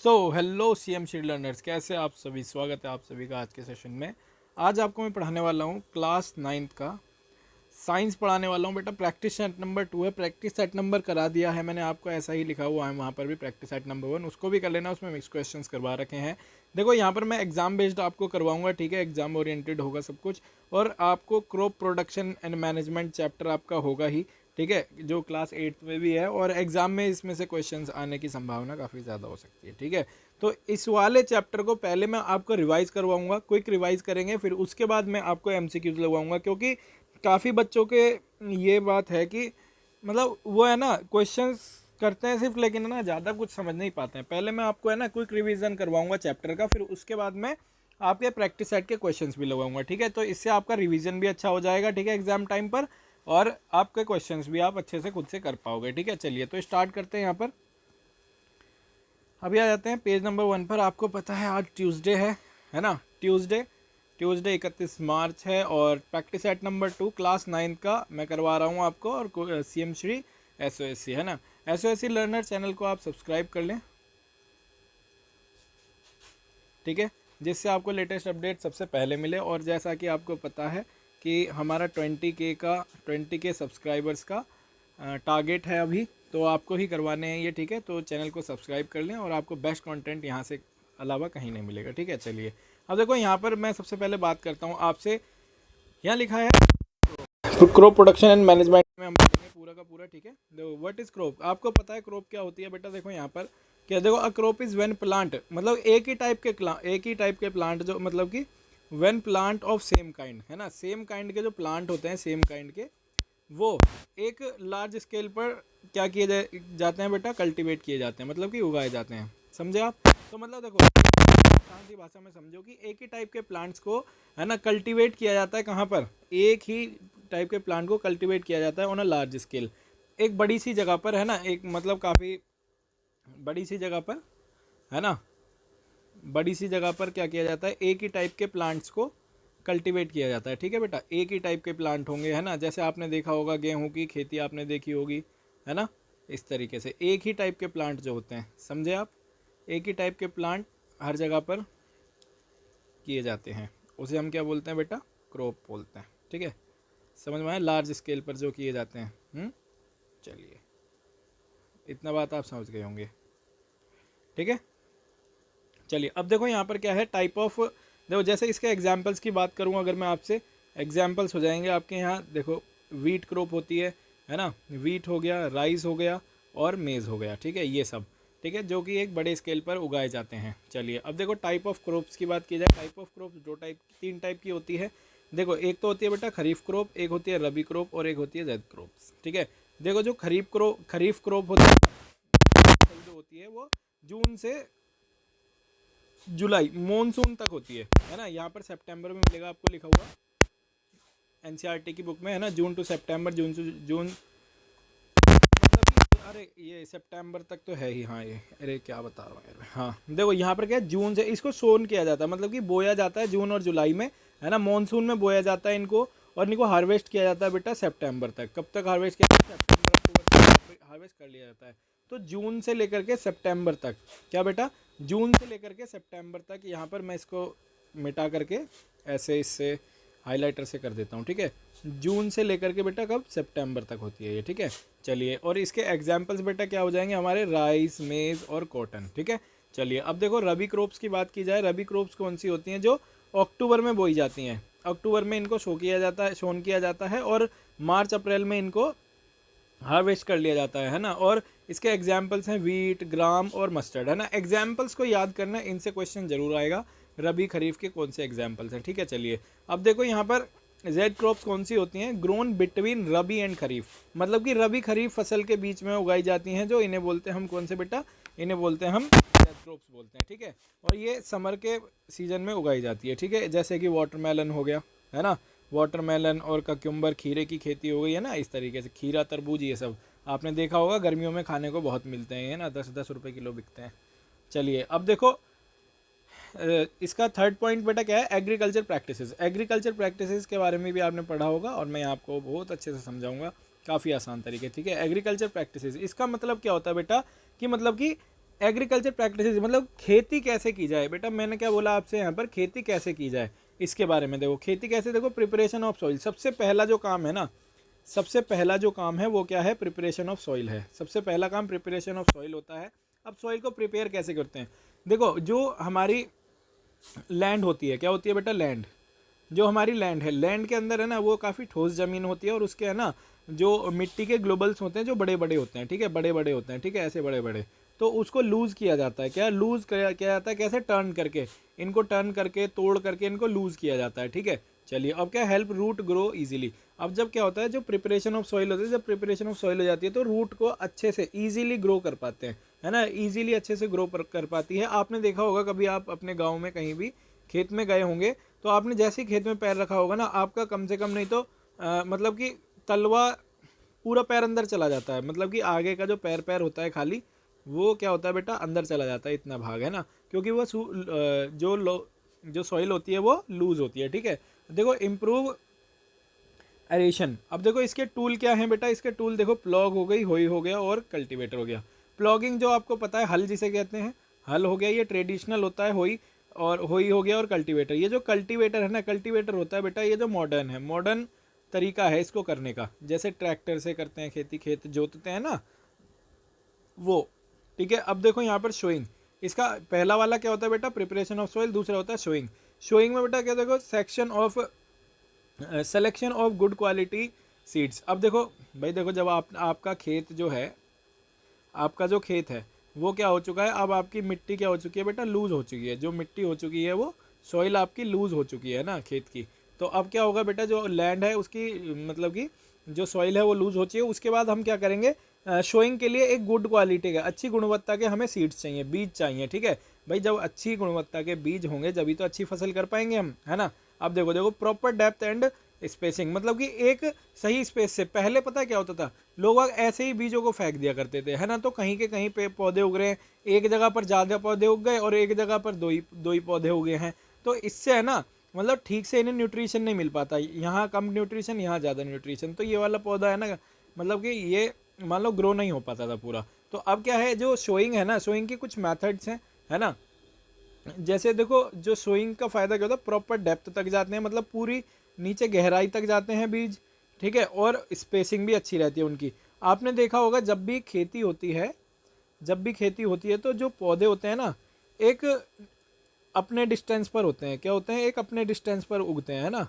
Hello CMC learners, कैसे आप सभी। स्वागत है आप सभी का आज के सेशन में। आज आपको मैं पढ़ाने वाला हूँ क्लास 9th का साइंस पढ़ाने वाला हूँ बेटा। प्रैक्टिस सेट नंबर 2 है, प्रैक्टिस सेट नंबर करा दिया है मैंने आपको, ऐसा ही लिखा हुआ है वहाँ पर भी। प्रैक्टिस सेट नंबर 1 उसको भी कर लेना, उसमें मिक्स क्वेश्चंस करवा रखे हैं। देखो यहाँ पर मैं एग्जाम बेस्ड आपको करवाऊंगा, ठीक है, एग्जाम ओरिएंटेड होगा सब कुछ। और आपको crop production and management chapter आपका होगा ही, ठीक है, जो क्लास 8 में भी है। और एग्जाम में इसमें से क्वेश्चंस आने की संभावना काफ़ी ज़्यादा हो सकती है, ठीक है। तो इस वाले चैप्टर को पहले मैं आपको रिवाइज करवाऊंगा, क्विक रिवाइज करेंगे, फिर उसके बाद मैं आपको MCQs लगवाऊंगा। क्योंकि काफ़ी बच्चों के ये बात है कि मतलब वो है ना, क्वेश्चंस करते हैं सिर्फ, लेकिन है ना ज़्यादा कुछ समझ नहीं पाते हैं। पहले मैं आपको है ना क्विक रिवीजन करवाऊंगा चैप्टर का, फिर उसके बाद मैं आपके प्रैक्टिस सेट के क्वेश्चंस भी लगवाऊंगा, ठीक है। तो इससे आपका रिवीजन भी अच्छा हो जाएगा, ठीक है, एग्जाम टाइम पर। और आपके क्वेश्चंस भी आप अच्छे से खुद से कर पाओगे, ठीक है। चलिए तो स्टार्ट करते हैं यहाँ पर। अभी आ जाते हैं पेज नंबर 1 पर। आपको पता है आज ट्यूसडे है ना, ट्यूसडे 31 मार्च है। और प्रैक्टिस सेट नंबर 2 क्लास 9 का मैं करवा रहा हूँ आपको। और CM श्री SOSC है ना, SOSC लर्नर चैनल को आप सब्सक्राइब कर लें, ठीक है, जिससे आपको लेटेस्ट अपडेट सबसे पहले मिले। और जैसा कि आपको पता है कि हमारा 20K सब्सक्राइबर्स का टारगेट है अभी, तो आपको ही करवाने हैं ये, ठीक है। तो चैनल को सब्सक्राइब कर लें और आपको बेस्ट कंटेंट यहाँ से अलावा कहीं नहीं मिलेगा, ठीक है। चलिए अब देखो यहाँ पर मैं सबसे पहले बात करता हूँ आपसे। यहाँ लिखा है क्रॉप प्रोडक्शन एंड मैनेजमेंट में हम पढ़ेंगे पूरा का पूरा, ठीक है। देखो व्हाट इज क्रॉप, आपको पता है क्रॉप क्या होती है बेटा। देखो यहाँ पर क्या, देखो a crop is when plant, मतलब एक ही टाइप के प्लांट, जो मतलब कि when plant of same kind, है ना, सेम काइंड के जो प्लांट होते हैं सेम काइंड के, वो एक लार्ज स्केल पर क्या जाते हैं बेटा, कल्टीवेट किए जाते हैं, मतलब कि उगाए जाते हैं। समझे आप। तो मतलब देखो आसान सी भाषा में समझो कि एक ही टाइप के प्लांट्स को है ना कल्टीवेट किया जाता है। कहाँ पर, एक ही टाइप के प्लांट को कल्टीवेट किया जाता है ऑन अ लार्ज स्केल, एक बड़ी सी जगह पर, है ना, एक मतलब काफ़ी बड़ी सी जगह पर, है ना, बड़ी सी जगह पर क्या किया जाता है, एक ही टाइप के प्लांट्स को कल्टीवेट किया जाता है, ठीक है बेटा। एक ही टाइप के प्लांट होंगे, है ना, जैसे आपने देखा होगा गेहूं की खेती आपने देखी होगी, है ना, इस तरीके से एक ही टाइप के प्लांट जो होते हैं, समझे आप, एक ही टाइप के प्लांट हर जगह पर किए जाते हैं, उसे हम क्या बोलते हैं बेटा, क्रॉप बोलते हैं, ठीक है। समझ में आया, लार्ज स्केल पर जो किए जाते हैं। चलिए इतना बात आप समझ गए होंगे, ठीक है। चलिए अब देखो यहाँ पर क्या है, टाइप ऑफ, देखो जैसे इसके एग्जाम्पल्स की बात करूँ अगर मैं आपसे, एग्जाम्पल्स हो जाएंगे आपके यहाँ। देखो वीट क्रॉप होती है ना, वीट हो गया, राइस हो गया और मेज़ हो गया, ठीक है, ये सब, ठीक है, जो कि एक बड़े स्केल पर उगाए जाते हैं। चलिए अब देखो टाइप ऑफ क्रॉप्स की बात की जाए। टाइप ऑफ क्रॉप्स तीन टाइप की होती है। देखो एक तो होती है बेटा खरीफ क्रॉप, एक होती है रबी क्रॉप और एक होती है जैद क्रॉप्स, ठीक है। देखो जो खरीफ क्रॉप होती है, जो होती है वो जून से जुलाई मॉनसून तक होती है ना। यहाँ पर सितंबर में मिलेगा आपको लिखा हुआ NCERT की बुक में, है ना, जून टू सितंबर, जून मतलब कि अरे ये सितंबर तक तो है ही, हाँ ये, अरे क्या बता रहा हूँ यार। हाँ देखो यहाँ पर क्या है, जून से इसको सोन किया जाता है, मतलब कि बोया जाता है जून और जुलाई में, है ना, मॉनसून में बोया जाता है इनको। और इनको हार्वेस्ट किया जाता है बेटा सितंबर तक। कब तक हार्वेस्ट किया जाता है, सितंबर अक्टूबर तक हार्वेस्ट कर लिया जाता है। तो जून से लेकर के सितंबर तक, क्या बेटा, जून से लेकर के सितंबर तक, यहाँ पर मैं इसको मिटा करके ऐसे इससे हाइलाइटर से कर देता हूँ, ठीक है। जून से लेकर के बेटा कब, सितंबर तक होती है ये, ठीक है। चलिए और इसके एग्जाम्पल्स बेटा क्या हो जाएंगे हमारे, राइस, मेज और कॉटन, ठीक है। चलिए अब देखो रबी क्रॉप्स की बात की जाए। रबी क्रॉप्स कौन सी होती हैं, जो अक्टूबर में बोई जाती हैं। अक्टूबर में इनको सोन किया जाता है और मार्च अप्रैल में इनको हार्वेस्ट कर लिया जाता है ना। और इसके एग्जाम्पल्स हैं वीट, ग्राम और मस्टर्ड, है ना। एग्जाम्पल्स को याद करना, इनसे क्वेश्चन जरूर आएगा, रबी खरीफ के कौन से एग्जाम्पल्स हैं, ठीक है। चलिए अब देखो यहाँ पर जेड क्रॉप्स कौन सी होती हैं, ग्रोन बिटवीन रबी एंड खरीफ, मतलब कि रबी खरीफ फसल के बीच में उगाई जाती हैं, जो इन्हें बोलते हैं हम कौन से बेटा, इन्हें बोलते हैं हम जेड क्रॉप्स बोलते हैं, ठीक है। और ये समर के सीजन में उगाई जाती है, ठीक है, जैसे कि वाटरमेलन हो गया, है ना, वाटरमेलन और कक्यूम्बर, खीरे की खेती हो गई, है ना, इस तरीके से खीरा, तरबूज, ये सब आपने देखा होगा गर्मियों में खाने को बहुत मिलते हैं, है ना, 10-10 रुपए किलो बिकते हैं। चलिए अब देखो इसका थर्ड पॉइंट बेटा क्या है, एग्रीकल्चर प्रैक्टिसेस। एग्रीकल्चर प्रैक्टिसेस के बारे में भी आपने पढ़ा होगा और मैं आपको बहुत अच्छे से समझाऊंगा, काफ़ी आसान तरीके, ठीक है। एग्रीकल्चर प्रैक्टिसेस इसका मतलब क्या होता है बेटा, कि मतलब कि एग्रीकल्चर प्रैक्टिसेस मतलब खेती कैसे की जाए बेटा, मैंने क्या बोला आपसे यहाँ पर, खेती कैसे की जाए इसके बारे में। देखो खेती कैसे, देखो प्रिपरेशन ऑफ सॉइल, सबसे पहला जो काम है ना, सबसे पहला जो काम है वो क्या है, प्रिपरेशन ऑफ सॉइल है। सबसे पहला काम प्रिपरेशन ऑफ सॉइल होता है। अब सॉइल को प्रिपेयर कैसे करते हैं, देखो जो हमारी लैंड होती है, क्या होती है बेटा, लैंड, जो हमारी लैंड है, लैंड के अंदर है ना वो काफ़ी ठोस ज़मीन होती है, और उसके है ना जो मिट्टी के ग्लोबल्स होते हैं जो बड़े बड़े होते हैं, ठीक है, बड़े बड़े होते हैं, ठीक है, ऐसे बड़े बड़े, तो उसको लूज़ किया जाता है। क्या लूज़ किया जाता है, कैसे, टर्न करके, इनको टर्न करके तोड़ करके इनको लूज़ किया जाता है, ठीक है। चलिए अब क्या, हेल्प रूट ग्रो इजीली। अब जब क्या होता है, जो प्रिपरेशन ऑफ सॉइल होती है, जब प्रिपरेशन ऑफ सॉइल हो जाती है तो रूट को अच्छे से इजीली ग्रो कर पाते हैं, है ना, इजीली अच्छे से ग्रो कर पाती है। आपने देखा होगा कभी आप अपने गाँव में कहीं भी खेत में गए होंगे, तो आपने जैसे ही खेत में पैर रखा होगा ना, आपका कम से कम नहीं तो मतलब कि तलवा पूरा पैर अंदर चला जाता है, मतलब कि आगे का जो पैर पैर होता है खाली, वो क्या होता है बेटा, अंदर चला जाता है, इतना भाग है ना, क्योंकि वो जो सॉइल होती है वो लूज होती है, ठीक है। देखो इम्प्रूव एरेशन। अब देखो इसके टूल क्या हैं बेटा, इसके टूल देखो, प्लॉग हो गई, होई हो गया और कल्टीवेटर हो गया। प्लॉगिंग जो आपको पता है, हल जिसे कहते हैं, हल हो गया, ये ट्रेडिशनल होता है, होई हो गया, और कल्टीवेटर, ये जो कल्टीवेटर है ना, कल्टीवेटर होता है बेटा ये जो मॉडर्न है, मॉडर्न तरीका है इसको करने का, जैसे ट्रैक्टर से करते हैं खेती, खेत जोतते हैं ना वो, ठीक है। अब देखो यहाँ पर शोइंग, इसका पहला वाला क्या होता है बेटा, प्रिपरेशन ऑफ सॉइल, दूसरा होता है शोइंग। शोइंग में बेटा क्या, देखो section of selection of good quality seeds. अब देखो भाई, देखो जब आपका खेत जो है, आपका जो खेत है वो क्या हो चुका है, अब आपकी मिट्टी क्या हो चुकी है बेटा, लूज़ हो चुकी है, जो मिट्टी हो चुकी है वो सॉइल आपकी लूज़ हो चुकी है ना खेत की। तो अब क्या होगा बेटा, जो लैंड है उसकी मतलब कि जो सॉइल है वो लूज़ हो चुकी है। उसके बाद हम क्या करेंगे, शोइंग के लिए एक गुड क्वालिटी का, अच्छी गुणवत्ता के हमें सीड्स चाहिए, बीज चाहिए, ठीक है भाई। जब अच्छी गुणवत्ता के बीज होंगे जभी तो अच्छी फसल कर पाएंगे हम, है ना। अब देखो देखो प्रॉपर डेप्थ एंड स्पेसिंग, मतलब कि एक सही स्पेस से, पहले पता है क्या होता था, लोग ऐसे ही बीजों को फेंक दिया करते थे, है ना, तो कहीं के कहीं पे पौधे उग रहे हैं, एक जगह पर ज़्यादा पौधे उग गए और एक जगह पर दो ही पौधे उगे हैं, तो इससे है ना मतलब ठीक से इन्हें न्यूट्रिशन नहीं मिल पाता, यहाँ कम न्यूट्रिशन, यहाँ ज़्यादा न्यूट्रिशन, तो ये वाला पौधा है ना, मतलब कि ये मान लो ग्रो नहीं हो पाता था पूरा। तो अब क्या है, जो शोइंग है ना, शोइंग के कुछ मेथड्स हैं, है ना। जैसे देखो जो सोइंग का फ़ायदा क्या होता है, प्रॉपर डेप्थ तक जाते हैं, मतलब पूरी नीचे गहराई तक जाते हैं बीज, ठीक है, और स्पेसिंग भी अच्छी रहती है उनकी। आपने देखा होगा जब भी खेती होती है, जब भी खेती होती है तो जो पौधे होते हैं ना, एक अपने डिस्टेंस पर होते हैं, क्या होते हैं, एक अपने डिस्टेंस पर उगते हैं, है ना,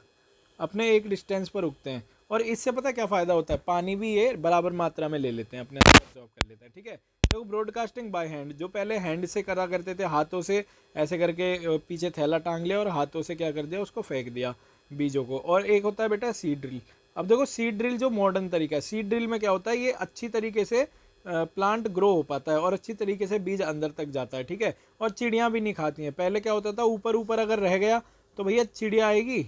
अपने एक डिस्टेंस पर उगते हैं। और इससे पता क्या फ़ायदा होता है, पानी भी ये बराबर मात्रा में ले लेते हैं, अपने अंदर एब्जॉर्ब कर लेते हैं, ठीक है। तो ब्रॉडकास्टिंग बाय हैंड, जो पहले हैंड से करा करते थे, हाथों से ऐसे करके पीछे थैला टांग लिया और हाथों से क्या कर दिया, उसको फेंक दिया बीजों को। और एक होता है बेटा सीड ड्रिल। अब देखो सीड ड्रिल जो मॉडर्न तरीका है, सीड ड्रिल में क्या होता है, ये अच्छी तरीके से प्लांट ग्रो हो पाता है और अच्छी तरीके से बीज अंदर तक जाता है, ठीक है। और चिड़ियाँ भी नहीं खाती हैं, पहले क्या होता था, ऊपर ऊपर अगर रह गया तो भैया चिड़िया आएगी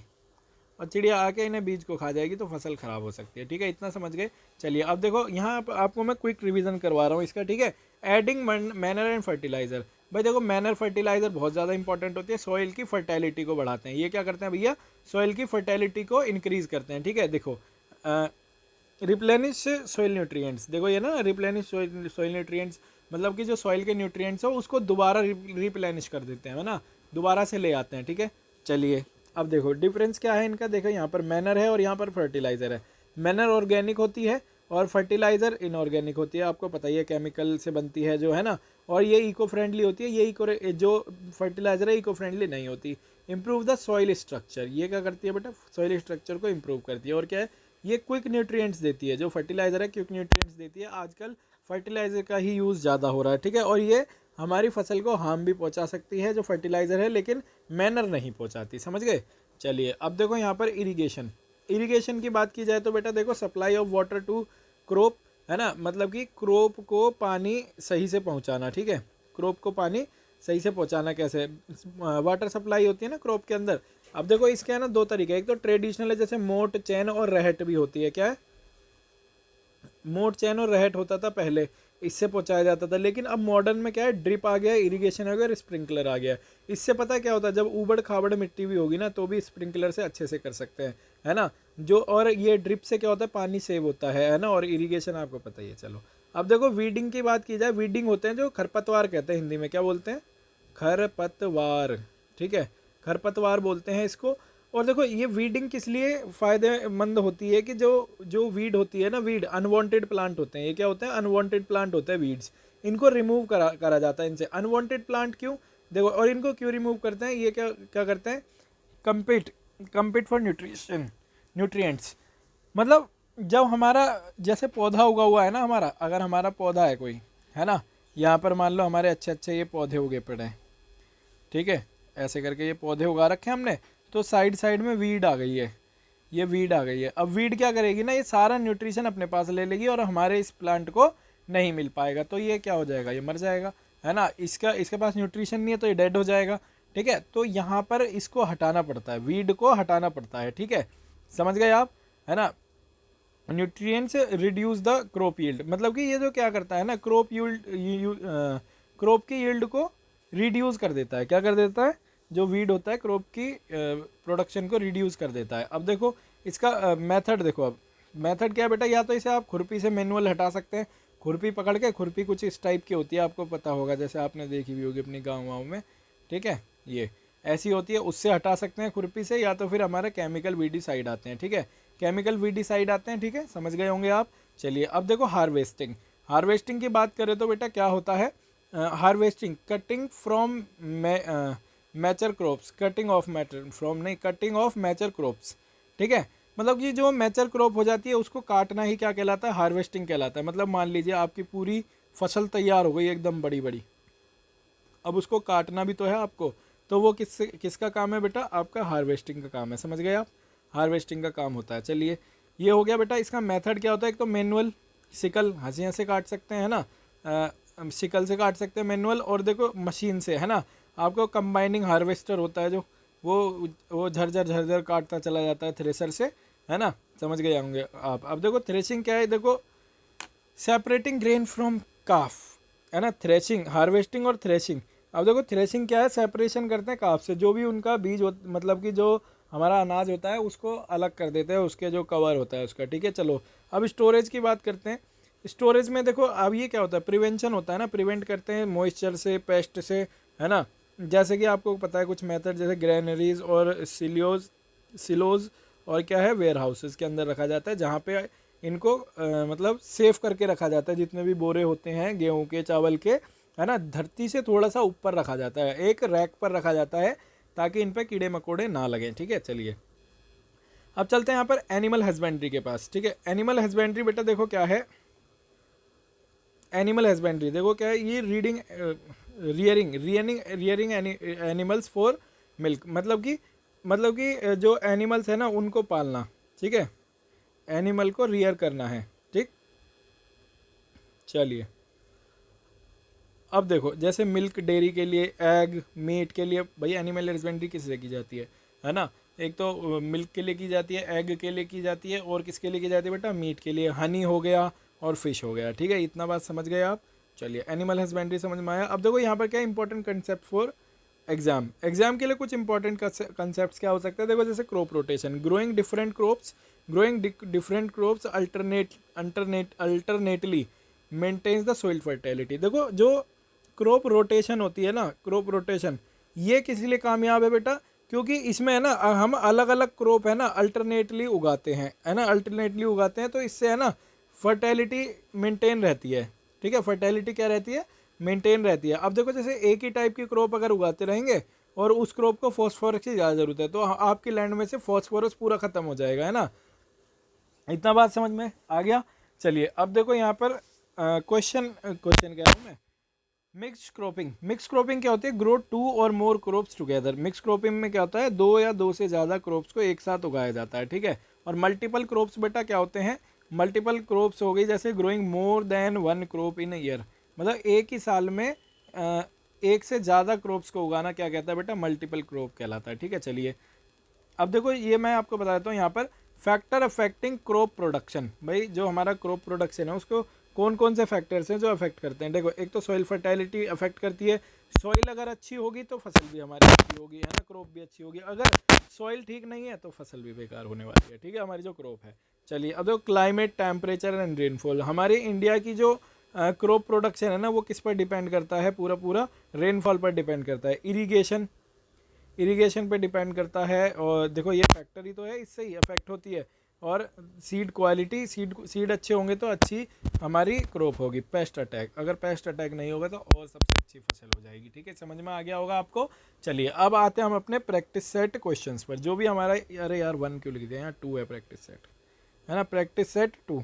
और चिड़िया आके इन्हें बीज को खा जाएगी, तो फसल खराब हो सकती है, ठीक है, इतना समझ गए। चलिए अब देखो यहाँ आपको मैं क्विक रिवीजन करवा रहा हूँ इसका, ठीक है। एडिंग मैनर एंड फर्टिलाइजर, भाई देखो मैनर फर्टिलाइजर बहुत ज़्यादा इंपॉर्टेंट होती है, सॉइल की फर्टिलिटी को बढ़ाते हैं। ये क्या करते हैं भैया, सॉइल की फर्टिलिटी को इंक्रीज करते हैं, ठीक है। देखो रिप्लेनिश सॉइल न्यूट्रिएंट्स, देखो ये ना रिप्लेनिश सॉइल न्यूट्रिएंट्स, मतलब कि जो सॉइल के न्यूट्रिएंट्स हो उसको दोबारा रिप्लेनिश कर देते हैं, है ना, दोबारा से ले आते हैं, ठीक है। चलिए अब देखो डिफरेंस क्या है इनका, देखो यहाँ पर मैनर है और यहाँ पर फर्टिलाइज़र है। मैनर ऑर्गेनिक होती है और फर्टिलाइज़र इनऑर्गेनिक होती है, आपको पता ही है, केमिकल से बनती है जो, है ना, और ये इको फ्रेंडली होती है। ये जो फर्टिलाइज़र है इको फ्रेंडली नहीं होती। इम्प्रूव द सॉइल स्ट्रक्चर, ये क्या करती है बेटा, सॉइल स्ट्रक्चर को इम्प्रूव करती है। और क्या है, ये क्विक न्यूट्रिएंट्स देती है, जो फर्टिलाइज़र है क्विक न्यूट्रिएंट्स देती है। आजकल फर्टिलाइज़र का ही यूज़ ज़्यादा हो रहा है, ठीक है, और ये हमारी फसल को हार्म भी पहुंचा सकती है जो फर्टिलाइज़र है, लेकिन मैनर नहीं पहुंचाती, समझ गए। चलिए अब देखो यहाँ पर इरिगेशन, इरिगेशन की बात की जाए तो बेटा देखो supply of water to crop, है ना, मतलब कि क्रॉप को पानी सही से पहुँचाना, ठीक है, क्रॉप को पानी सही से पहुँचाना कैसे, वाटर सप्लाई होती है ना क्रॉप के अंदर। अब देखो इसके है ना दो तरीके, एक तो ट्रेडिशनल है, जैसे मोट, चैन और रहट भी होती है, क्या है, मोट, चैन और रहट होता था पहले, इससे पहुंचाया जाता था। लेकिन अब मॉडर्न में क्या है, ड्रिप आ गया, इरिगेशन आ गया और स्प्रिंकलर आ गया। इससे पता क्या होता है, जब ऊबड़ खाबड़ मिट्टी भी होगी ना तो भी स्प्रिंकलर से अच्छे से कर सकते हैं, है ना, जो, और ये ड्रिप से क्या होता है, पानी सेव होता है ना, और इरिगेशन आपको पता ही है। चलो अब देखो वीडिंग की बात की जाए, वीडिंग होते हैं जो खरपतवार कहते हैं हिंदी में, क्या बोलते हैं, खरपतवार, ठीक है, खरपतवार बोलते हैं इसको। और देखो ये वीडिंग किस लिए फ़ायदेमंद होती है कि जो जो वीड होती है ना, वीड अनवांटेड प्लांट होते हैं, ये क्या होते हैं, अनवांटेड प्लांट होते हैं वीड्स, इनको रिमूव करा जाता है इनसे। अनवांटेड प्लांट क्यों, देखो, और इनको क्यों रिमूव करते हैं, ये क्या क्या करते हैं, compete compete for nutrition, nutrients. मतलब जब हमारा जैसे पौधा उगा हुआ है ना हमारा, अगर हमारा पौधा है कोई, है ना, यहाँ पर मान लो हमारे अच्छे अच्छे ये पौधे उगे पड़े हैं, ठीक है, ऐसे करके ये पौधे उगा रखे हैं हमने, तो साइड साइड में वीड आ गई है, ये वीड आ गई है। अब वीड क्या करेगी ना, ये सारा न्यूट्रिशन अपने पास ले लेगी और हमारे इस प्लांट को नहीं मिल पाएगा, तो ये क्या हो जाएगा, ये मर जाएगा, है ना, इसके पास न्यूट्रिशन नहीं है तो ये डेड हो जाएगा, ठीक है। तो यहाँ पर इसको हटाना पड़ता है, वीड को हटाना पड़ता है, ठीक है, समझ गए आप, है ना। Nutrients reduce the crop yield, मतलब कि ये जो क्या करता है ना, क्रॉप यील्ड, क्रॉप की यील्ड को रिड्यूस कर देता है, क्या कर देता है, जो वीड होता है क्रॉप की प्रोडक्शन को रिड्यूस कर देता है। अब देखो इसका मेथड देखो, अब मेथड क्या है बेटा, या तो इसे आप खुरपी से मैनुअल हटा सकते हैं, खुरपी पकड़ के, खुरपी कुछ इस टाइप की होती है, आपको पता होगा, जैसे आपने देखी हुई होगी अपनी गाँव में, ठीक है, ये ऐसी होती है, उससे हटा सकते हैं खुरपी से, या तो फिर हमारे केमिकल वीडीसाइड आते हैं, ठीक है, केमिकल वीडीसाइड आते हैं, ठीक है, समझ गए होंगे आप। चलिए अब देखो हार्वेस्टिंग, हार्वेस्टिंग की बात करें तो बेटा क्या होता है, harvesting cutting from mature crops, cutting of matter from नहीं, कटिंग ऑफ मैचर क्रॉप्स, ठीक है, मतलब कि जो मैचर क्रॉप हो जाती है उसको काटना ही क्या कहलाता है, हार्वेस्टिंग कहलाता है। मतलब मान लीजिए आपकी पूरी फसल तैयार हो गई एकदम बड़ी बड़ी, अब उसको काटना भी तो है आपको, तो वो किसका काम है बेटा, आपका हार्वेस्टिंग का काम है, समझ गए आप, हार्वेस्टिंग का काम होता है। चलिए ये हो गया बेटा, इसका मेथड क्या होता है, एक तो मैनुअल, सिकल हंसिया से काट सकते हैं ना, सिकल से काट सकते हैं मैनुअल, और देखो मशीन से, है ना, आपको कंबाइनिंग हार्वेस्टर होता है जो वो झरझर झरझर काटता चला जाता है थ्रेसर से, है ना, समझ गए होंगे आप। अब देखो थ्रेशिंग क्या है, देखो सेपरेटिंग ग्रेन फ्रॉम काफ, है ना, थ्रेशिंग, हार्वेस्टिंग और थ्रेशिंग। अब देखो थ्रेशिंग क्या है, सेपरेशन करते हैं काफ से, जो भी उनका बीज मतलब कि जो हमारा अनाज होता है उसको अलग कर देते हैं, उसके जो कवर होता है उसका, ठीक है। चलो अब स्टोरेज की बात करते हैं। स्टोरेज में देखो अब ये क्या होता है, प्रिवेंशन होता है ना, प्रिवेंट करते हैं मॉइस्चर से, पेस्ट से, है ना, जैसे कि आपको पता है कुछ मेथड, जैसे ग्रेनरीज और सिलोज और क्या है, वेयर हाउसेज के अंदर रखा जाता है, जहाँ पे इनको मतलब सेफ करके रखा जाता है, जितने भी बोरे होते हैं गेहूं के, चावल के, है ना, धरती से थोड़ा सा ऊपर रखा जाता है, एक रैक पर रखा जाता है, ताकि इन पे कीड़े मकोड़े ना लगें, ठीक है। चलिए अब चलते हैं यहाँ पर एनिमल हस्बेंड्री के पास, ठीक है। एनिमल हस्बेंड्री बेटा देखो क्या है, एनिमल हस्बेंड्री देखो क्या है, ये रियरिंग एनिमल्स फॉर मिल्क, मतलब कि जो एनिमल्स है ना उनको पालना, ठीक है, एनिमल को रियर करना है, ठीक। चलिए अब देखो जैसे मिल्क डेयरी के लिए, एग मीट के लिए, भाई एनिमल हस्बेंड्री किस लिए की जाती है ना, एक तो मिल्क के लिए की जाती है, एग के लिए की जाती है, और किसके लिए की जाती है बेटा, मीट के लिए, हनी हो गया और फिश हो गया, ठीक है, इतना बात समझ गए आप। चलिए एनिमल हस्बेंड्री समझ में आया। अब देखो यहाँ पर क्या इंपॉर्टेंट कंसेप्ट फॉर एग्जाम के लिए कुछ इंपॉर्टेंट कंसेप्ट क्या हो सकते हैं, देखो जैसे crop rotation, growing different crops alternately maintains the soil fertility. देखो जो क्रॉप रोटेशन होती है ना, क्रॉप रोटेशन ये किस लिए कामयाब है बेटा, क्योंकि इसमें है ना हम अलग अलग क्रॉप है ना अल्टरनेटली उगाते हैं, है ना, अल्टरनेटली उगाते हैं, तो इससे है ना फर्टिलिटी मेंटेन रहती है, ठीक है, फर्टिलिटी क्या रहती है, मेंटेन रहती है। अब देखो जैसे एक ही टाइप की क्रॉप अगर उगाते रहेंगे और उस क्रॉप को फॉस्फोरस की ज़्यादा ज़रूरत है, तो आपकी लैंड में से फॉस्फोरस पूरा ख़त्म हो जाएगा, है ना, इतना बात समझ में आ गया। चलिए अब देखो यहाँ पर क्वेश्चन कह रहा हूँ मैं, मिक्स क्रॉपिंग क्या होती है, ग्रो टू और more crops together. Mix cropping में क्या होता है, दो या दो से ज़्यादा क्रॉप्स को एक साथ उगाया जाता है, ठीक है। और मल्टीपल क्रॉप्स बेटा क्या होते हैं, मल्टीपल क्रॉप्स हो गई जैसे growing more than one crop in year, मतलब एक ही साल में एक से ज़्यादा क्रॉप्स को उगाना क्या कहता है बेटा, मल्टीपल क्रॉप कहलाता है, ठीक है। चलिए अब देखो ये मैं आपको बता देता हूँ यहाँ पर फैक्टर अफेक्टिंग क्रॉप प्रोडक्शन, भाई जो हमारा क्रॉप प्रोडक्शन है उसको कौन कौन से फैक्टर्स हैं जो अफेक्ट करते हैं। देखो एक तो सॉइल फर्टिलिटी अफेक्ट करती है, सॉइल अगर अच्छी होगी तो फसल भी हमारी अच्छी होगी, है ना, क्रॉप भी अच्छी होगी, अगर सॉइल ठीक नहीं है तो फसल भी बेकार होने वाली है, ठीक है, हमारी जो क्रॉप है। चलिए अब देखो क्लाइमेट, टेम्परेचर एंड रेनफॉल, हमारे इंडिया की जो क्रॉप प्रोडक्शन है ना वो किस पर डिपेंड करता है, पूरा पूरा रेनफॉल पर डिपेंड करता है। इरिगेशन पे डिपेंड करता है, और देखो ये फैक्टर ही तो है, इससे ही अफेक्ट होती है। और सीड क्वालिटी, सीड अच्छे होंगे तो अच्छी हमारी क्रॉप होगी। पेस्ट अटैक, अगर पेस्ट अटैक नहीं होगा तो और सबसे अच्छी फसल हो जाएगी। ठीक है, समझ में आ गया होगा आपको। चलिए अब आते हैं हम अपने प्रैक्टिस सेट क्वेश्चंस पर, जो भी हमारा, अरे यार 1 क्यों लिख दिया, यहाँ 2 है प्रैक्टिस सेट, है ना, प्रैक्टिस सेट 2,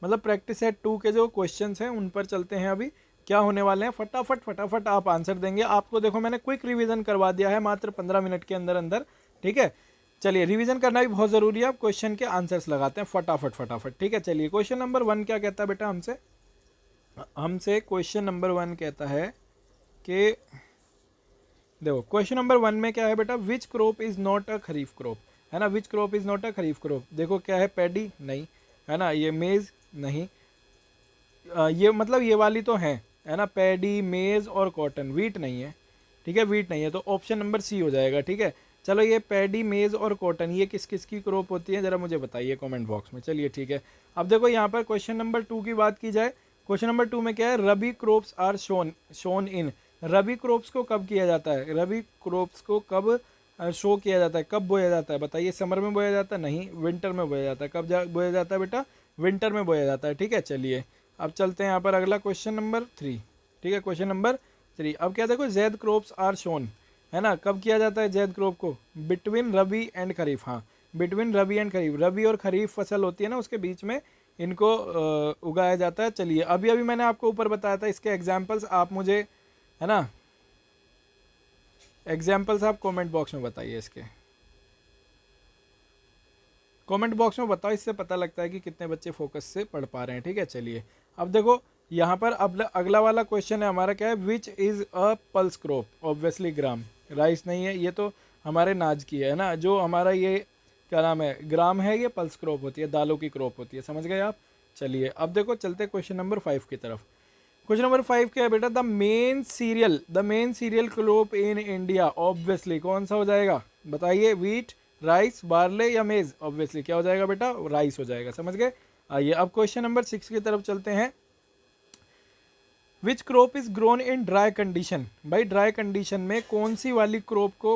मतलब प्रैक्टिस सेट 2 के जो क्वेश्चंस हैं उन पर चलते हैं। अभी क्या होने वाले हैं, फटाफट आप आंसर देंगे। आपको देखो मैंने क्विक रिवीजन करवा दिया है मात्र 15 मिनट के अंदर अंदर। ठीक है, चलिए रिवीजन करना भी बहुत ज़रूरी है। आप क्वेश्चन के आंसर्स लगाते हैं फटाफट। ठीक है, चलिए क्वेश्चन नंबर 1 क्या कहता है बेटा हमसे क्वेश्चन नंबर 1 कहता है कि देखो क्वेश्चन नंबर 1 में क्या है बेटा, विच crop is not a kharif crop, है ना, विच crop is not a kharif crop. देखो क्या है, पैडी नहीं, है ना, ये मेज नहीं, ये मतलब ये वाली तो है ना, पैडी मेज और कॉटन, वीट नहीं है। ठीक है, वीट नहीं है तो ऑप्शन नंबर सी हो जाएगा। ठीक है, चलो ये पैडी मेज और कॉटन ये किस किस की क्रॉप होती है जरा मुझे बताइए कमेंट बॉक्स में। चलिए ठीक है, अब देखो यहाँ पर क्वेश्चन नंबर 2 की बात की जाए, क्वेश्चन नंबर 2 में क्या है, rabi crops are sown in, rabi crops को कब किया जाता है, रबी क्रॉप्स को कब शो किया जाता है, कब बोया जाता है बताइए, समर में बोया जाता है, नहीं विंटर में बोया जाता है, कब बोया जाता है बेटा, विंटर में बोया जाता है। ठीक है, चलिए अब चलते हैं यहाँ पर अगला क्वेश्चन नंबर 3। ठीक है, क्वेश्चन नंबर 3, अब क्या देखो, जैद क्रॉप्स आर शोन, है ना, कब किया जाता है जैद क्रॉप को, बिटवीन रबी एंड खरीफ, हाँ बिटवीन रबी एंड खरीफ, रबी और खरीफ फसल होती है ना उसके बीच में इनको उगाया जाता है। चलिए अभी अभी मैंने आपको ऊपर बताया था इसके एग्जाम्पल्स, आप मुझे, है ना, एग्जाम्पल्स आप कमेंट बॉक्स में बताइए, इसके कमेंट बॉक्स में बताओ, इससे पता लगता है कि कितने बच्चे फोकस से पढ़ पा रहे हैं। ठीक है, चलिए अब देखो यहाँ पर अब अगला वाला क्वेश्चन है हमारा, क्या है, which is a pulse crop, obviously gram, rice नहीं है, ये तो हमारे नाज की है ना, जो हमारा ये क्या नाम है, ग्राम है, ये पल्स क्रॉप होती है, दालों की क्रॉप होती है, समझ गए आप। चलिए अब देखो चलते क्वेश्चन नंबर 5 की तरफ। क्वेश्चन नंबर 5 क्या है बेटा, the main cereal crop in India, obviously कौन सा हो जाएगा बताइए, वीट, राइस, बार्ले या मेज, ऑब्वियसली क्या हो जाएगा बेटा, राइस हो जाएगा, समझ गए। आइए अब क्वेश्चन नंबर 6 की तरफ चलते हैं। विच crop is grown in dry condition, भाई ड्राई कंडीशन में कौन सी वाली क्रॉप को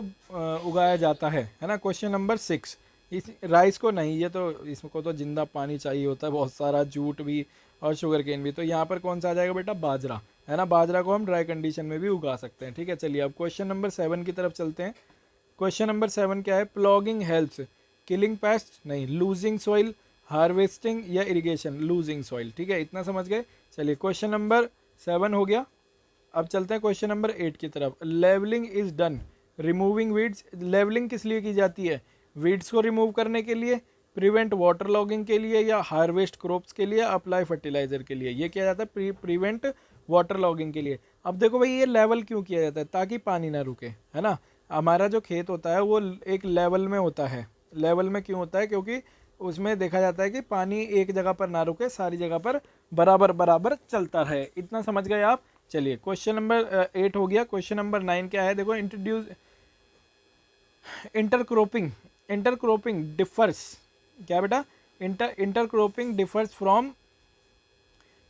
उगाया जाता है ना, क्वेश्चन नंबर 6। इस राइस को नहीं, ये तो इसको तो जिंदा पानी चाहिए होता है बहुत सारा, जूट भी और शुगर केन भी, तो यहाँ पर कौन सा आ जाएगा बेटा, बाजरा, है ना, बाजरा को हम ड्राई कंडीशन में भी उगा सकते हैं। ठीक है, चलिए अब क्वेश्चन नंबर 7 की तरफ चलते हैं। क्वेश्चन नंबर 7 क्या है, प्लॉगिंग हेल्प्स, किलिंग पेस्ट नहीं, लूजिंग सॉइल, हार्वेस्टिंग या इरिगेशन, लूजिंग सॉइल। ठीक है, इतना समझ गए। चलिए क्वेश्चन नंबर 7 हो गया। अब चलते हैं क्वेश्चन नंबर 8 की तरफ। Levelling is done removing weeds, levelling किस लिए की जाती है, वीड्स को रिमूव करने के लिए, प्रिवेंट वाटर लॉगिंग के लिए, या हार्वेस्ट क्रॉप्स के लिए, अप्लाई फर्टिलाइजर के लिए, ये किया जाता है प्रिवेंट वाटर लॉगिंग के लिए। अब देखो भाई ये लेवल क्यों किया जाता है, ताकि पानी ना रुके, है ना, हमारा जो खेत होता है वो एक लेवल में होता है। लेवल में क्यों होता है, क्योंकि उसमें देखा जाता है कि पानी एक जगह पर ना रुके, सारी जगह पर बराबर बराबर चलता रहे। इतना समझ गए आप। चलिए क्वेश्चन नंबर 8 हो गया। क्वेश्चन नंबर 9 क्या है, देखो, इंटरक्रॉपिंग डिफर्स, क्या बेटा, intercropping differs from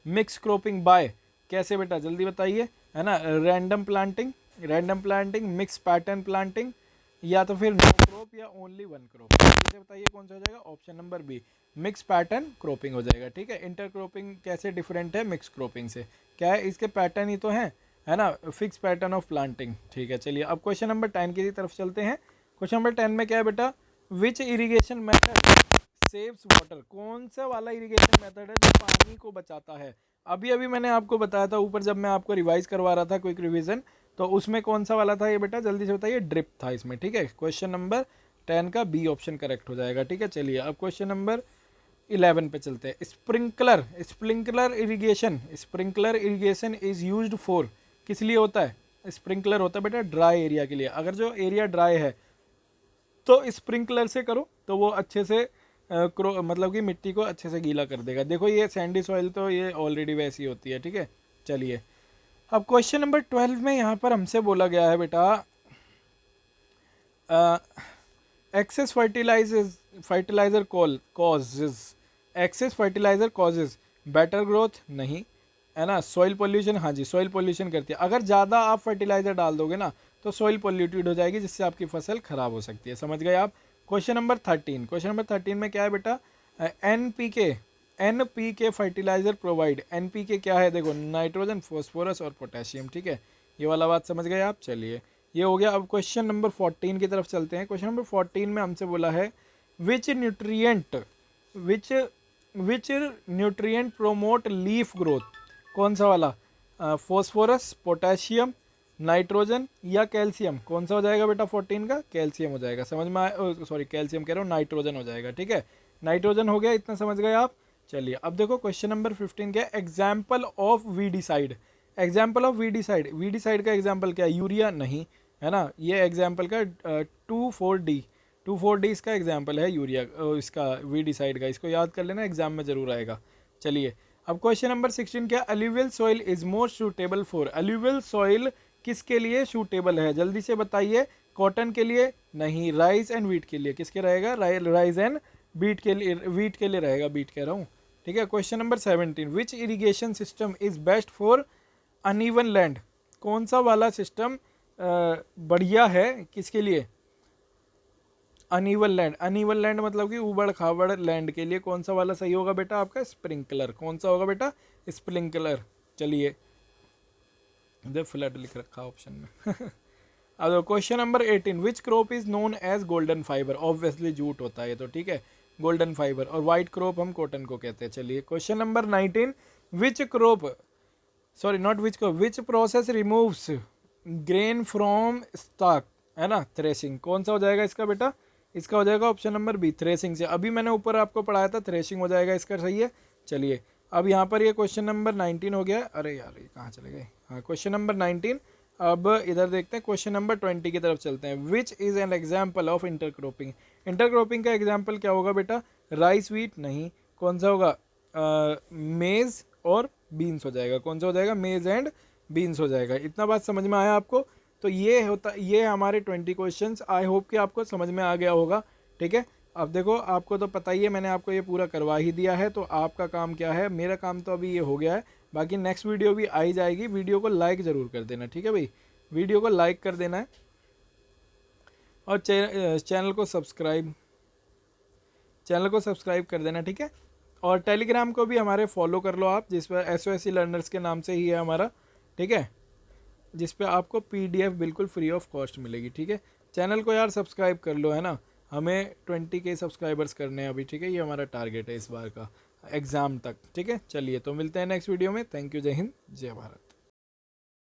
mix cropping by, कैसे बेटा जल्दी बताइए, है ना, random planting, mix pattern planting, या तो फिर नो क्रॉप या ओनली वन क्रॉप, जल्दी बताइए कौन सा हो जाएगा, option number B, mix pattern cropping हो जाएगा। ठीक है, इंटरक्रॉपिंग कैसे डिफरेंट है मिक्स क्रॉपिंग से, क्या है, इसके पैटर्न ही तो है ना, फिक्स पैटर्न ऑफ प्लांटिंग। ठीक है, चलिए अब क्वेश्चन नंबर 10 की तरफ चलते हैं। क्वेश्चन नंबर 10 में क्या है बेटा, विच इरिगेशन मेथड सेव्स वाटर, कौन सा वाला इरिगेशन मेथड है जो पानी को बचाता है। अभी अभी मैंने आपको बताया था ऊपर जब मैं आपको रिवाइज करवा रहा था क्विक रिवीजन, तो उसमें कौन सा वाला था ये बेटा, जल्दी से बताइए, ड्रिप था इसमें। ठीक है, क्वेश्चन नंबर 10 का बी ऑप्शन करेक्ट हो जाएगा। ठीक है, चलिए अब क्वेश्चन नंबर 11 पे चलते हैं। Sprinkler irrigation is used for, किस लिए होता है, स्प्रिंकलर होता है बेटा ड्राई एरिया के लिए। अगर जो एरिया ड्राई है तो स्प्रिंकलर से करो तो वो अच्छे से मतलब कि मिट्टी को अच्छे से गीला कर देगा। देखो ये सैंडी सॉइल तो ये ऑलरेडी वैसी होती है। ठीक है, चलिए अब क्वेश्चन नंबर 12 में यहाँ पर हमसे बोला गया है बेटा, excess fertiliser causes, excess fertiliser causes better growth नहीं, है ना, सॉइल पोल्यूशन, हाँ जी सॉइल पोल्यूशन करती है। अगर ज़्यादा आप फर्टिलाइज़र डाल दोगे ना तो सॉइल पोल्यूटेड हो जाएगी, जिससे आपकी फसल ख़राब हो सकती है। समझ गए आप। क्वेश्चन नंबर 13, क्वेश्चन नंबर 13 में क्या है बेटा, एनपीके फर्टिलाइज़र प्रोवाइड। एनपीके क्या है, देखो नाइट्रोजन, फॉस्फोरस और पोटेशियम, ठीक है, ये वाला बात समझ गए आप। चलिए ये हो गया। अब क्वेश्चन नंबर 14 की तरफ चलते हैं। क्वेश्चन नंबर 14 में हमसे बोला है विच न्यूट्रिएंट विच विच न्यूट्रिएंट प्रोमोट लीफ ग्रोथ। कौन सा वाला, फॉस्फोरस, पोटेशियम, नाइट्रोजन या कैल्शियम, कौन सा हो जाएगा बेटा 14 का, कैल्शियम हो जाएगा। समझ में आया, सॉरी कैल्शियम कह रहा हूँ, नाइट्रोजन हो जाएगा, ठीक है, नाइट्रोजन हो गया, इतना समझ गए आप। चलिए अब देखो क्वेश्चन नंबर 15 क्या है, example of weedicide. Example of weedicide, weedicide का एग्जाम्पल क्या है, यूरिया नहीं, है ना, ये एग्जाम्पल का 2,4-D, 2,4-D इसका एग्जाम्पल है यूरिया, इसका वीडिसाइड का, इसको याद कर लेना, एग्जाम में जरूर आएगा। चलिए अब क्वेश्चन नंबर 16 क्या, alluvial soil is more suitable for. Alluvial soil किसके लिए सूटेबल है, जल्दी से बताइए। कॉटन के लिए नहीं, राइस एंड वीट के लिए। किसके रहेगा, राइस एंड बीट के लिए, वीट के लिए रहेगा, बीट कह रहा हूँ, ठीक है। Question number 17, which irrigation system is best for uneven land. कौन सा वाला सिस्टम बढ़िया है किसके लिए, अनइवन लैंड। अनइवन लैंड मतलब कि उबड़ खाबड़ लैंड के लिए कौन सा वाला सही होगा बेटा आपका, स्प्रिंकलर। कौन सा होगा बेटा, स्प्रिंकलर। चलिए इधर फ्लड लिख रखा ऑप्शन में। अब question number 18, which crop is known as golden fibre. Obviously jute होता है ये तो, ठीक है, गोल्डन फाइबर। और वाइट क्रॉप हम कॉटन को कहते हैं। चलिए question number 19, which crop, sorry not which crop, which process removes grain from stalk, है ना, थ्रेशिंग। कौन सा हो जाएगा इसका बेटा, इसका हो जाएगा ऑप्शन नंबर बी, थ्रेशिंग से। अभी मैंने ऊपर आपको पढ़ाया था, थ्रेशिंग हो जाएगा इसका, सही है। चलिए अब यहाँ पर ये क्वेश्चन नंबर 19 हो गया। अरे यार ये कहाँ चले गए, हाँ क्वेश्चन नंबर 19। अब इधर देखते हैं क्वेश्चन नंबर 20 की तरफ चलते हैं। Which is an example of intercropping. Intercropping का एग्जाम्पल क्या होगा बेटा, राइस वीट नहीं, कौन सा होगा, मेज़ और बीन्स हो जाएगा। कौन सा हो जाएगा, मेज़ एंड बीन्स हो जाएगा। इतना बात समझ में आया आपको। तो ये होता, ये हमारे 20 क्वेश्चंस, आई होप कि आपको समझ में आ गया होगा, ठीक है। अब देखो आपको तो पता ही है, मैंने आपको ये पूरा करवा ही दिया है, तो आपका काम क्या है, मेरा काम तो अभी ये हो गया है, बाकी नेक्स्ट वीडियो भी आई जाएगी। वीडियो को लाइक ज़रूर कर देना, ठीक है भाई, वीडियो को लाइक कर देना है, और चैनल को सब्सक्राइब कर देना, ठीक है। और टेलीग्राम को भी हमारे फॉलो कर लो आप, जिस पर SOSC लर्नर्स के नाम से ही है हमारा, ठीक है, जिस पे आपको PDF बिल्कुल फ्री ऑफ कॉस्ट मिलेगी, ठीक है। चैनल को यार सब्सक्राइब कर लो, है ना, हमें 20K सब्सक्राइबर्स करने हैं अभी, ठीक है, ये हमारा टारगेट है इस बार का एग्ज़ाम तक, ठीक है। चलिए तो मिलते हैं नेक्स्ट वीडियो में। थैंक यू, जय हिंद, जय भारत।